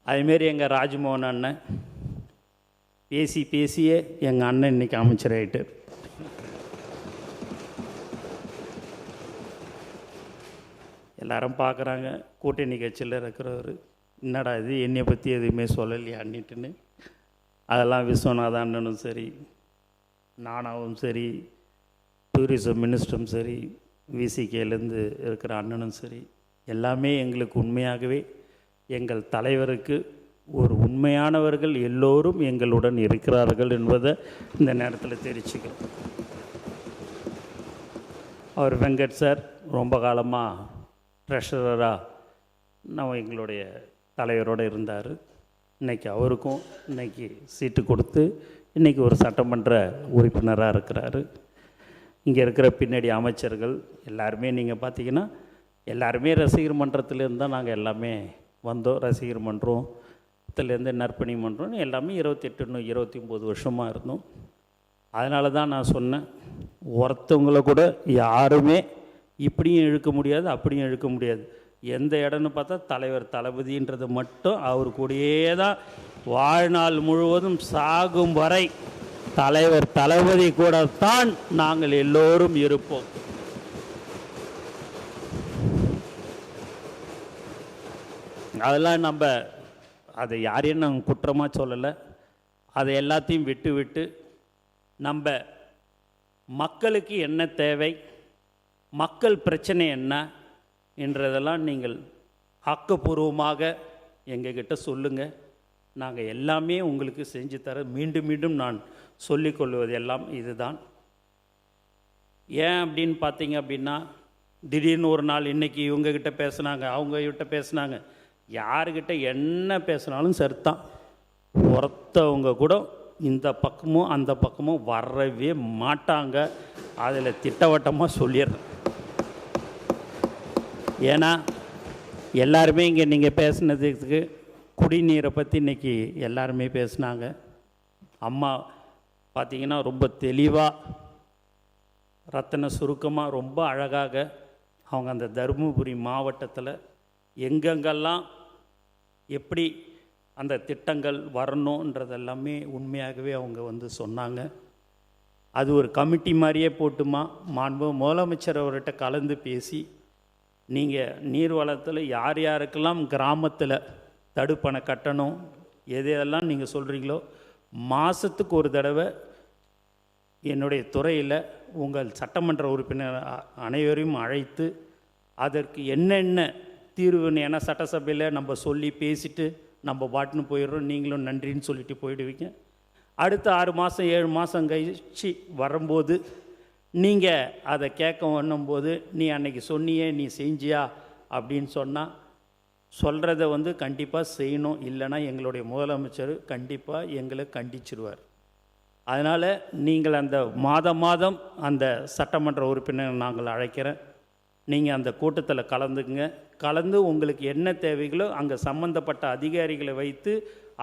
அதுமாரி எங்கள் ராஜ்மோகன் அண்ணன் பேசியே எங்கள் அண்ணன் இன்றைக்கி அமைச்சராயிட்டு. எல்லாரும் பார்க்குறாங்க, கூட்டணி கட்சியில் இருக்கிறவர் என்னடா இது என்னை பற்றி எதுவுமே சொல்லலையான்னுட்டுன்னு. அதெல்லாம் விஸ்வநாத அண்ணனும் சரி, நானாவும் சரி, டூரிசம் மினிஸ்டரும் சரி, விசிகேலேருந்து இருக்கிற அண்ணனும் சரி, எல்லாமே எங்களுக்கு உண்மையாகவே எங்கள் தலைவருக்கு ஒரு உண்மையானவர்கள் எல்லோரும் எங்களுடன் இருக்கிறார்கள் என்பதை இந்த நேரத்தில் தெரிவிச்சுக்கிறோம். அவர் வெங்கட் சார் ரொம்ப காலமாக ட்ரெஷரராக நம்ம எங்களுடைய தலைவரோடு இருந்தார். இன்றைக்கி அவருக்கும் இன்றைக்கி சீட்டு கொடுத்து இன்றைக்கி ஒரு சட்டமன்ற உறுப்பினராக இருக்கிறாரு. இங்கே இருக்கிற பின்னாடி அமைச்சர்கள் எல்லாருமே நீங்கள் பார்த்தீங்கன்னா எல்லாருமே ரசிகர் மன்றத்திலேருந்து தான் நாங்கள் எல்லாமே வந்தோம். ரசிகர் மன்றத்துலேருந்து நற்பணி மன்றம் எல்லாமே 28-29 வருஷமாக இருந்தோம். அதனால தான் நான் சொன்னேன், ஒருத்தவங்களை கூட யாருமே இப்படியும் இழுக்க முடியாது அப்படியும் இழுக்க முடியாது. எந்த இடம்னு பார்த்தா தலைவர் தளபதின்றது மட்டும் அவர் கூடயே தான் வாழ்நாள் முழுவதும் சாகும் வரை தலைவர் தளபதி கூட தான் நாங்கள் எல்லோரும் இருப்போம். அதெல்லாம் நம்ம அதை யாரையும் நாங்கள் குற்றமாக சொல்லலை. அதை எல்லாத்தையும் விட்டு நம்ம மக்களுக்கு என்ன தேவை, மக்கள் பிரச்சனை என்ன என்றதெல்லாம் நீங்கள் ஆக்கப்பூர்வமாக எங்ககிட்ட சொல்லுங்கள். நாங்கள் எல்லாமே உங்களுக்கு செஞ்சு தர மீண்டும் நான் சொல்லிக்கொள்வது எல்லாம் இதுதான். ஏன் அப்படின்னு பார்த்தீங்க அப்படின்னா, திடீர்னு ஒரு நாள் இன்றைக்கி இவங்ககிட்ட பேசுனாங்க, அவங்ககிட்ட பேசுனாங்க, யாருக்கிட்ட என்ன பேசுனாலும் சரிதான். ஒருத்தவங்க கூட இந்த பக்கமும் அந்த பக்கமும் வரவே மாட்டாங்க. அதில் திட்டவட்டமாக சொல்லிடுறேன். ஏன்னா எல்லாருமே இங்கே நீங்கள் பேசுனதுக்கு குடிநீரை பற்றி இன்றைக்கி எல்லாருமே பேசுனாங்க. அம்மா பார்த்திங்கன்னா ரொம்ப தெளிவாக ரத்தன சுருக்கமாக ரொம்ப அழகாக அவங்க அந்த தருமபுரி மாவட்டத்தில் எங்கெங்கெல்லாம் எப்படி அந்த திட்டங்கள் வரணுன்றதெல்லாமே உண்மையாகவே அவங்க சொன்னாங்க. அது ஒரு கமிட்டி மாதிரியே போட்டுமா மாண்பு முதலமைச்சர் அவர்கிட்ட கலந்து பேசி, நீங்கள் நீர்வளத்தில் யார் யாருக்கெல்லாம் கிராமத்தில் தடுப்பணை கட்டணும் எதையெல்லாம் நீங்கள் சொல்கிறீங்களோ மாதத்துக்கு ஒரு தடவை என்னுடைய துறையில் உங்கள் சட்டமன்ற உறுப்பினர் அனைவரையும் அழைத்து அதற்கு என்னென்ன தீர்வுன்னு, ஏன்னா சட்டசபையில் நம்ம சொல்லி பேசிட்டு நம்ம பாட்டுன்னு போயிடுறோம், நீங்களும் நன்றின்னு சொல்லிட்டு போயிடுவீங்க. அடுத்த 6 மாதம் 7 மாதம் கழிச்சு வரும்போது நீங்கள் அதை கேட்க வரும்போது, நீ அன்னைக்கு சொன்னியே நீ செஞ்சியா அப்படின்னு சொன்னால் சொல்கிறத கண்டிப்பாக செய்யணும். இல்லைன்னா எங்களுடைய முதலமைச்சர் கண்டிப்பாக எங்களை கண்டிச்சிருவார். அதனால் நீங்கள் அந்த மாதம் அந்த சட்டமன்ற உறுப்பினர் நாங்கள் அழைக்கிறேன், நீங்கள் அந்த கூட்டத்தில் கலந்துக்குங்க. கலந்து உங்களுக்கு என்ன தேவைகளோ அங்கே சம்பந்தப்பட்ட அதிகாரிகளை வைத்து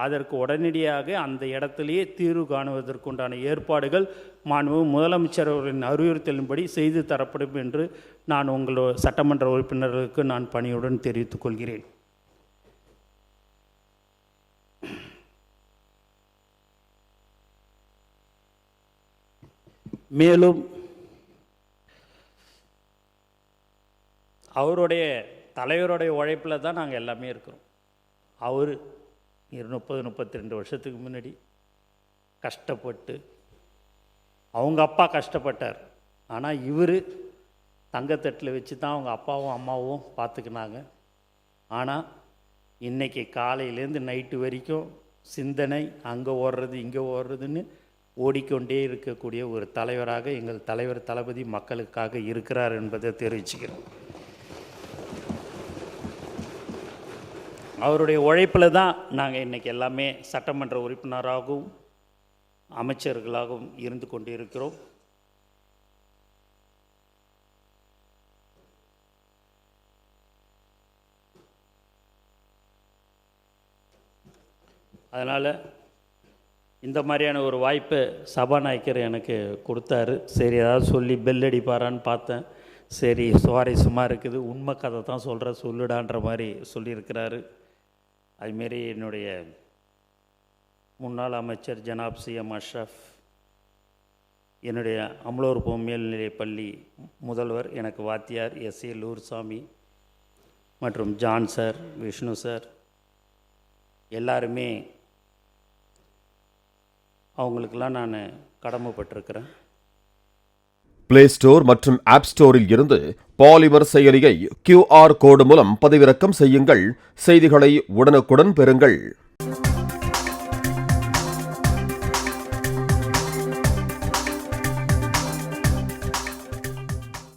அதற்கு உடனடியாக அந்த இடத்துலையே தீர்வு காணுவதற்குண்டான ஏற்பாடுகள் மாண்பு முதலமைச்சர் அவர்களின் அறிவுறுத்தலின்படி செய்து தரப்படும் என்று நான் உங்களோட சட்டமன்ற உறுப்பினர்களுக்கு நான் பணியுடன் தெரிவித்துக் கொள்கிறேன். மேலும் அவருடைய தலைவருடைய உழைப்பில் தான் நாங்கள் எல்லாமே இருக்கிறோம். அவர் 30-32 வருஷத்துக்கு முன்னாடி கஷ்டப்பட்டு, அவங்க அப்பா கஷ்டப்பட்டார், ஆனால் இவர் தங்கத்தட்டில் வச்சு தான் அவங்க அப்பாவும் அம்மாவும் பார்த்துக்கினாங்க. ஆனால் இன்றைக்கி காலையிலேருந்து நைட்டு வரைக்கும் சிந்தனை அங்கே ஓடுறது இங்கே ஓடுறதுன்னு ஓடிக்கொண்டே இருக்கக்கூடிய ஒரு தலைவராக எங்கள் தலைவர் தளபதி மக்களுக்காக இருக்கிறார் என்பதை தெரிவிச்சுக்கிறோம். அவருடைய உழைப்பில் தான் நாங்கள் இன்றைக்கி எல்லாமே சட்டமன்ற உறுப்பினராகவும் அமைச்சர்களாகவும் இருந்து கொண்டு இருக்கிறோம். அதனால் இந்த மாதிரியான ஒரு வாய்ப்பை சபாநாயகர் எனக்கு கொடுத்தாரு. சரி ஏதாவது சொல்லி பெல் அடிப்பாரான்னு பார்த்தேன். சரி சுவாரஸ்யமாக இருக்குது, உண்மை கதை தான் சொல்கிற சொல்லுடான்ற மாதிரி சொல்லியிருக்கிறாரு. அதுமாரி என்னுடைய முன்னாள் அமைச்சர் ஜனாப் சிஎம் அஷ்ரஃப், என்னுடைய அமலூர் மேல்நிலைப் பள்ளி முதல்வர், எனக்கு வாத்தியார் எஸ்ஏ லூர்சாமி மற்றும் ஜான் சார், விஷ்ணு சார், எல்லாருமே அவங்களுக்கெல்லாம் நான் கடமைப்பட்டிருக்கிறேன். பிளே ஸ்டோர் மற்றும் ஆப் ஸ்டோரில் இருந்து பாலிமர் செயலியை QR கோடு மூலம் பதிவிறக்கம் செய்யுங்கள். செய்திகளை உடனுக்குடன் பெறுங்கள்.